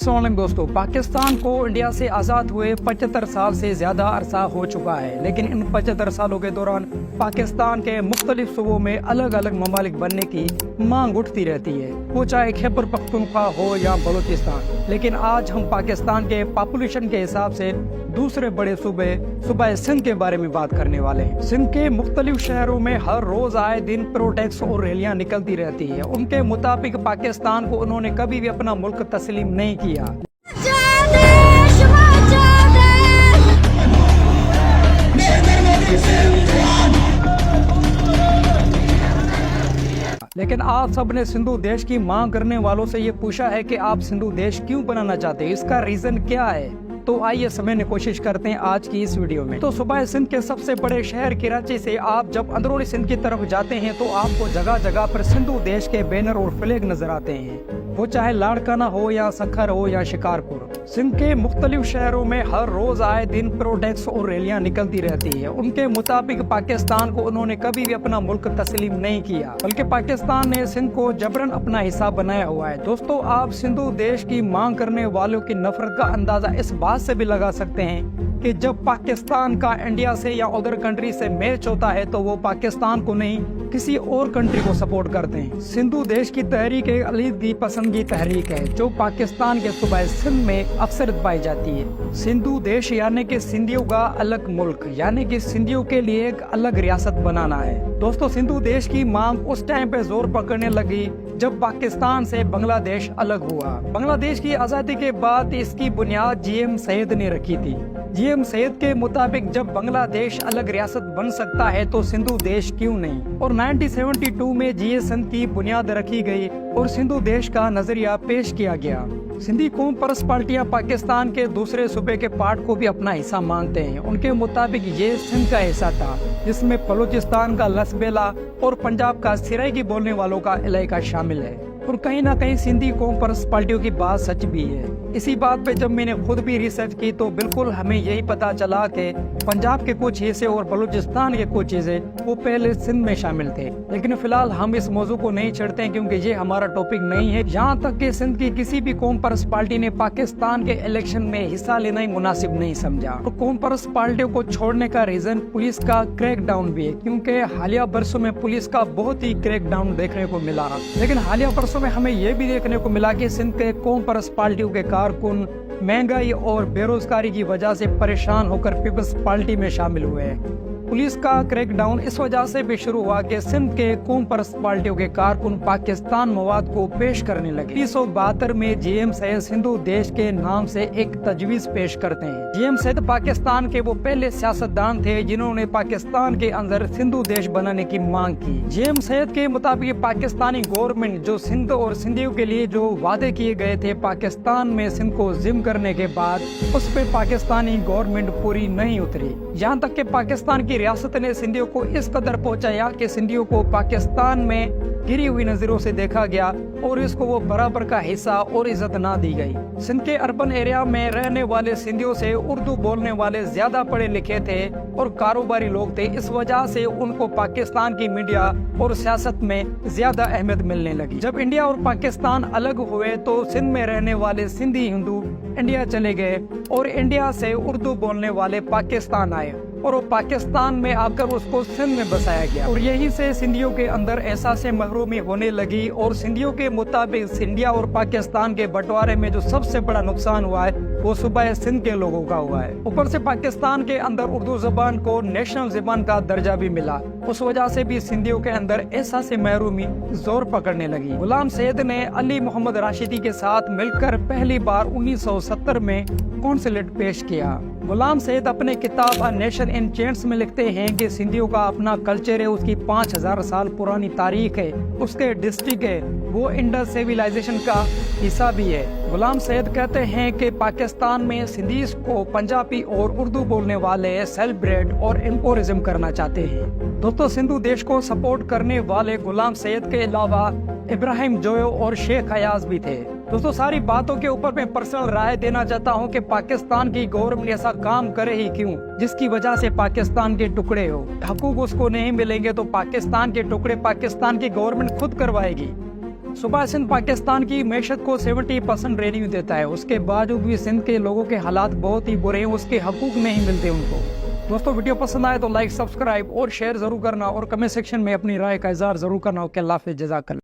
अस्सलाम वालेकुम दोस्तों, पाकिस्तान को इंडिया से आज़ाद हुए 75 साल से ज़्यादा अरसा हो चुका है, लेकिन इन 75 सालों के दौरान पाकिस्तान के मुख्तलिफ सूबों में अलग अलग ममालिक बनने की मांग उठती रहती है, वो चाहे खैबर पख्तूनख्वा हो या बलूचिस्तान। लेकिन आज हम पाकिस्तान के पॉपुलेशन के हिसाब से दूसरे बड़े सूबे सिंध के बारे में बात करने वाले हैं। सिंध के मुख्तलिफ शहरों में हर रोज आए दिन प्रोटेस्ट और रैलियां निकलती रहती है। उनके मुताबिक पाकिस्तान को उन्होंने कभी भी अपना मुल्क तस्लीम नहीं किया। लेकिन आप सब ने सिंधु देश की मांग करने वालों से ये पूछा है कि आप सिंधु देश क्यों बनाना चाहते हैं, इसका रीजन क्या है? तो आइए समझने की कोशिश करते हैं आज की इस वीडियो में। तो सूबा सिंध के सबसे बड़े शहर कराची से आप जब अंदरूनी सिंध की तरफ जाते हैं तो आपको जगह जगह पर सिंधु देश के बैनर और फ्लैग नजर आते हैं, वो चाहे लाड़काना हो या सखर हो या शिकारपुर। सिंध के मुख्तलिफ शहरों में हर रोज आए दिन प्रोटेस्ट और रैलियां निकलती रहती है। उनके मुताबिक पाकिस्तान को उन्होंने कभी भी अपना मुल्क तस्लीम नहीं किया, बल्कि पाकिस्तान ने सिंध को जबरन अपना हिस्सा बनाया हुआ है। दोस्तों, आप सिंधु देश की मांग करने वालों की नफरत का अंदाजा इस बात से भी लगा सकते हैं कि जब पाकिस्तान का इंडिया से या अदर कंट्री से मैच होता है तो वो पाकिस्तान को नहीं किसी और कंट्री को सपोर्ट करते हैं। सिंधु देश की तहरीक एक अलीदगी पसंद की तहरीक है जो पाकिस्तान के सूबा सिंध में अक्सर पाई जाती है। सिंधु देश यानी कि सिंधियों का अलग मुल्क, यानी कि सिंधियों के लिए एक अलग रियासत बनाना है। दोस्तों, सिंधु देश की मांग उस टाइम पे जोर पकड़ने लगी जब पाकिस्तान से बांग्लादेश अलग हुआ। बांग्लादेश की आजादी के बाद इसकी बुनियाद जीएम सैयद ने रखी थी। जीएम सैयद के मुताबिक जब बांग्लादेश अलग रियासत बन सकता है तो सिंधु देश क्यों नहीं। और 1972 में जीए सिंध की बुनियाद रखी गई और सिंधु देश का नजरिया पेश किया गया। सिंधी कौम परस्त पार्टियां पाकिस्तान के दूसरे सूबे के पार्ट को भी अपना हिस्सा मानते हैं। उनके मुताबिक ये सिंध का हिस्सा था जिसमें बलूचिस्तान का लसबेला और पंजाब का सिराइकी बोलने वालों का इलाका शामिल है। और कहीं ना कहीं सिंधी कौम परस्त पार्टियों की बात सच भी है। इसी बात पे जब मैंने खुद भी रिसर्च की तो बिल्कुल हमें यही पता चला कि पंजाब के कुछ हिस्से और बलूचिस्तान के कुछ हिस्से वो पहले सिंध में शामिल थे। लेकिन फिलहाल हम इस मौजू को नहीं छेड़ते हैं क्योंकि ये हमारा टॉपिक नहीं है। यहाँ तक कि सिंध की किसी भी कौम परस्त पार्टी ने पाकिस्तान के इलेक्शन में हिस्सा लेना ही मुनासिब नहीं समझा। और कौम परस्त पार्टियों को छोड़ने का रीजन पुलिस का क्रैकडाउन भी है, क्योंकि हालिया बरसों में पुलिस का बहुत ही क्रैकडाउन देखने को मिला। लेकिन हालिया बरसों में हमें यह भी देखने को मिला कि सिंध के कौम परस्त पार्टियों के कारकुन महंगाई और बेरोजगारी की वजह से परेशान होकर पीपल्स पार्टी में शामिल हुए हैं। पुलिस का क्रैकडाउन इस वजह से भी शुरू हुआ कि सिंध के कौम परस्त पार्टियों के कारकुन पाकिस्तान मवाद को पेश करने लगे। 1972 में जीएम सैयद सिंधु देश के नाम से एक तजवीज पेश करते हैं। जीएम सैयद पाकिस्तान के वो पहले सियासतदान थे जिन्होंने पाकिस्तान के अंदर सिंधु देश बनाने की मांग की। जीएम सैयद के मुताबिक पाकिस्तानी गवर्नमेंट जो सिंध और सिंधियों के लिए जो वादे किए गए थे पाकिस्तान में सिंध को जिम करने के बाद, उस पे पाकिस्तानी गवर्नमेंट पूरी नहीं उतरी। यहाँ तक कि पाकिस्तान की रियासत ने सिंधियों को इस कदर पहुंचाया कि सिंधियों को पाकिस्तान में गिरी हुई नजरों से देखा गया और इसको वो बराबर का हिस्सा और इज्जत ना दी गई। सिंध के अर्बन एरिया में रहने वाले सिंधियों से उर्दू बोलने वाले ज्यादा पढ़े लिखे थे और कारोबारी लोग थे। इस वजह से उनको पाकिस्तान की मीडिया और सियासत में ज्यादा अहमियत मिलने लगी। जब इंडिया और पाकिस्तान अलग हुए तो सिंध में रहने वाले सिंधी हिंदू इंडिया चले गए और इंडिया से उर्दू बोलने वाले पाकिस्तान आए और वो पाकिस्तान में आकर उसको सिंध में बसाया गया। और यहीं से सिंधियों के अंदर एहसास महरूमी होने लगी। और सिंधियों के मुताबिक इंडिया और पाकिस्तान के बंटवारे में जो सबसे बड़ा नुकसान हुआ है वो सूबा सिंध के लोगों का हुआ है। ऊपर से पाकिस्तान के अंदर उर्दू जबान को नेशनल जबान का दर्जा भी मिला। उस वजह से भी सिंधियों के अंदर एहसास महरूमी जोर पकड़ने लगी। गुलाम सैयद ने अली मोहम्मद राशिदी के साथ मिलकर पहली बार 1970 में कॉन्सुलेट पेश किया। गुलाम सैयद अपने किताब अ नेशन इन चेंज में लिखते हैं कि सिंधियों का अपना कल्चर है, उसकी 5000 साल पुरानी तारीख है, उसके डिस्ट्रिक्ट है, वो इंडस सिविलाइजेशन का हिस्सा भी है। गुलाम सैयद कहते हैं कि पाकिस्तान में सिंधीज को पंजाबी और उर्दू बोलने वाले सेलिब्रेट और एम्पोरिज्म करना चाहते हैं। दोस्तों, सिंधु देश को सपोर्ट करने वाले गुलाम सैयद के अलावा इब्राहिम जोयो और शेख अयाज भी थे। दोस्तों, सारी बातों के ऊपर मैं पर्सनल राय देना चाहता हूं कि पाकिस्तान की गवर्नमेंट ऐसा काम करे ही क्यों जिसकी वजह से पाकिस्तान के टुकड़े हो। हकूक उसको नहीं मिलेंगे तो पाकिस्तान के टुकड़े पाकिस्तान की गवर्नमेंट खुद करवाएगी। صوبہ سندھ پاکستان کی معیشت کو 70% ریونیو دیتا ہے، اس کے باوجود بھی سندھ کے لوگوں کے حالات بہت ہی برے ہیں، اس کے حقوق نہیں ملتے ان کو۔ دوستو ویڈیو پسند آئے تو لائک، سبسکرائب اور شیئر ضرور کرنا، اور کمنٹ سیکشن میں اپنی رائے کا اظہار ضرور کرنا۔ اوکے، اللہ حافظ، جزاک اللہ۔